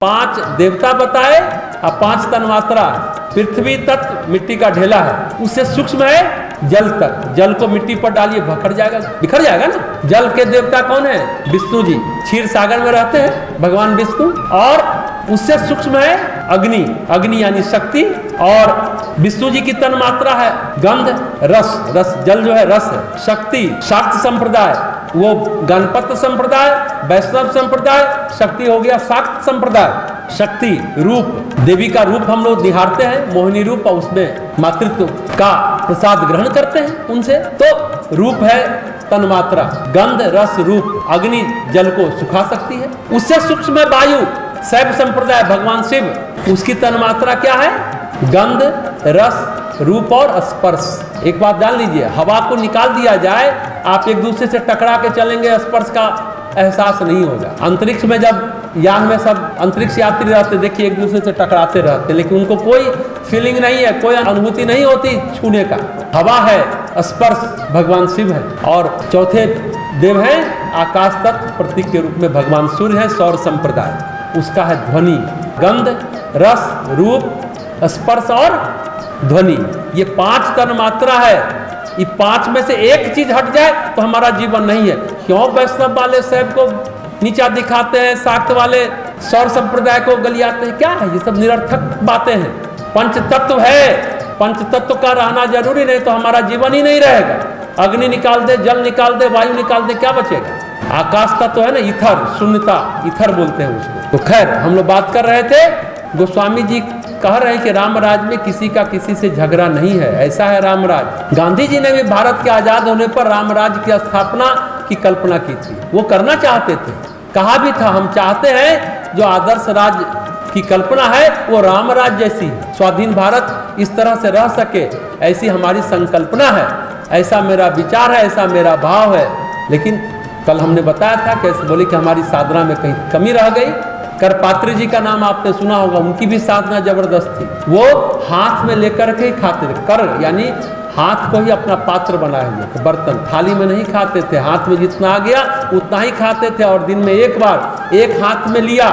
5 देवता बताए और 5 तन्मात्रा। पृथ्वी तत्व मिट्टी का ढेला है, उससे सूक्ष्म है जल तक। जल को मिट्टी पर डालिए बिखर जाएगा ना। जल के देवता कौन है? विष्णु जी, क्षीर सागर में रहते हैं भगवान विष्णु। और उससे सूक्ष्म है अग्नि, अग्नि यानी शक्ति। और विष्णु जी की तन्मात्रा है गंध, रस, रस जल जो है रस है। शक्ति शाक्त संप्रदाय, वो गणपत संप्रदाय, वैष्णव संप्रदाय। शक्ति हो गया शाक्त संप्रदाय। शक्ति रूप, देवी का रूप हम लोग निहारते हैं, मोहिनी रूप, और उसमें मातृत्व का प्रसाद ग्रहण करते हैं उनसे। तो रूप है तन्मात्रा, गंध रस रूप। अग्नि जल को सुखा सकती है। उससे सूक्ष्म है वायु, शैव संप्रदाय, भगवान शिव, उसकी तन्मात्रा क्या है? गंध रस रूप और स्पर्श। एक बात जान लीजिए, हवा को निकाल दिया जाए, आप एक दूसरे से टकरा के चलेंगे, स्पर्श का एहसास नहीं होगा। अंतरिक्ष में जब यान में सब अंतरिक्ष यात्री रहते, देखिए एक दूसरे से टकराते रहते, लेकिन उनको कोई फीलिंग नहीं है, कोई अनुभूति नहीं होती छूने का। हवा है, स्पर्श भगवान शिव है। और चौथे देव हैं आकाश तत्व प्रतीक के रूप में भगवान सूर्य है, सौर संप्रदाय, उसका है ध्वनि। गंध रस रूप स्पर्श और ध्वनि, ये 5 तन्मात्रा है। ये 5 में से एक चीज हट जाए तो हमारा जीवन नहीं है। क्यों वैष्णव वाले शैव को नीचा दिखाते हैं, शाक्त वाले सौर संप्रदाय को गलियाते हैं? क्या है ये सब निरर्थक बातें हैं। पंच तत्व है, पंच तत्व का रहना जरूरी, नहीं तो हमारा जीवन ही नहीं रहेगा। अग्नि निकाल दे, जल निकाल दे, वायु निकाल दे, क्या बचेगा? आकाश तत्व है ना, ईथर, शून्यता, ईथर बोलते हैं उसको। तो खैर हम लोग बात कर रहे थे, गोस्वामी जी कह रहे हैं कि रामराज में किसी का किसी से झगड़ा नहीं है, ऐसा है रामराज। गांधी जी ने भी भारत के आजाद होने पर रामराज की स्थापना की कल्पना की थी, वो करना चाहते थे। कहा भी था, हम चाहते हैं जो आदर्श राज की कल्पना है वो रामराज जैसी है, स्वाधीन भारत इस तरह से रह सके, ऐसी हमारी संकल्पना है, ऐसा मेरा विचार है, ऐसा मेरा भाव है। लेकिन कल हमने बताया था, कैसे बोले कि हमारी साधना में कहीं कमी रह गई। करपात्री जी का नाम आपने सुना होगा, उनकी भी साधना जबरदस्त थी। वो हाथ में लेकर के ही खाते थे, कर यानी हाथ को ही अपना पात्र बनाए हुए थे, बर्तन, थाली में नहीं खाते थे। हाथ में जितना आ गया उतना ही खाते थे, और दिन में एक बार एक हाथ में लिया,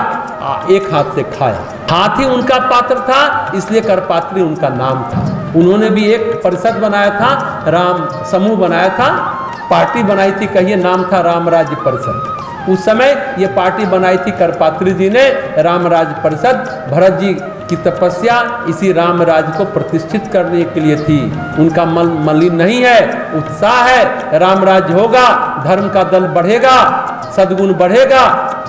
एक हाथ से खाया। हाथ ही उनका पात्र था, इसलिए करपात्री उनका नाम था। उन्होंने भी एक परिषद बनाया था, राम समूह बनाया था, पार्टी बनाई थी, कहिए नाम था रामराज्य परिषद। उस समय ये पार्टी बनाई थी करपात्री जी ने, रामराज परिषद। भरत जी की तपस्या इसी रामराज को प्रतिष्ठित करने के लिए थी। उनका मन मलिन नहीं है, उत्साह है, रामराज होगा, धर्म का दल बढ़ेगा, सद्गुण बढ़ेगा।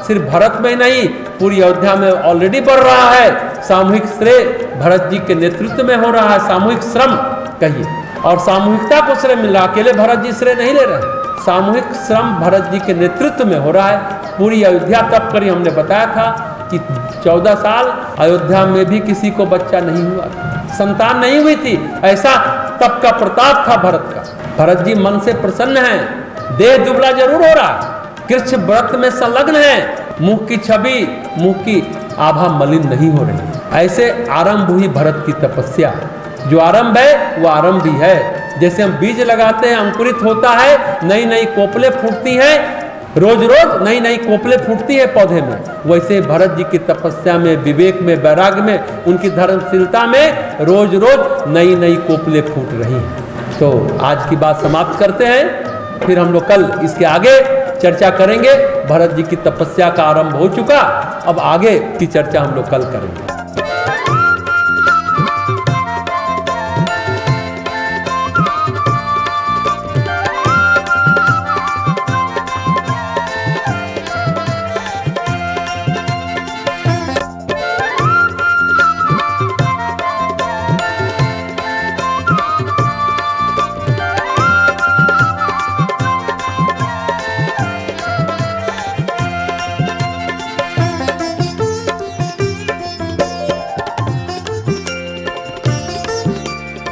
सिर्फ भारत में नहीं, पूरी अयोध्या में ऑलरेडी बढ़ रहा है। सामूहिक श्रेय भरत जी के नेतृत्व में हो रहा है, सामूहिक श्रम कहिए, और सामूहिकता को श्रेय मिल रहा, अकेले भरत जी श्रेय नहीं ले रहे। सामूहिक श्रम भरत जी के नेतृत्व में हो रहा है। पूरी अयोध्या तप करी, हमने बताया था कि 14 साल अयोध्या में भी किसी को बच्चा नहीं हुआ, संतान नहीं हुई थी। ऐसा तप का प्रताप था भरत का। भरत जी मन से प्रसन्न हैं, देह दुबला जरूर हो रहा, कृष्ण व्रत में संलग्न है, मुख की छवि, मुख की आभा मलिन नहीं हो रही। ऐसे आरंभ हुई भरत की तपस्या। जो आरंभ है वो आरंभ भी है। जैसे हम बीज लगाते हैं, अंकुरित होता है, नई नई कोपले फूटती हैं, रोज रोज नई नई कोपले फूटती है पौधे में। वैसे भरत जी की तपस्या में, विवेक में, वैराग्य में, उनकी धर्मशीलता में रोज रोज नई नई कोपले फूट रही हैं। तो आज की बात समाप्त करते हैं, फिर हम लोग कल इसके आगे चर्चा करेंगे। भरत जी की तपस्या का आरंभ हो चुका, अब आगे की चर्चा हम लोग कल करेंगे।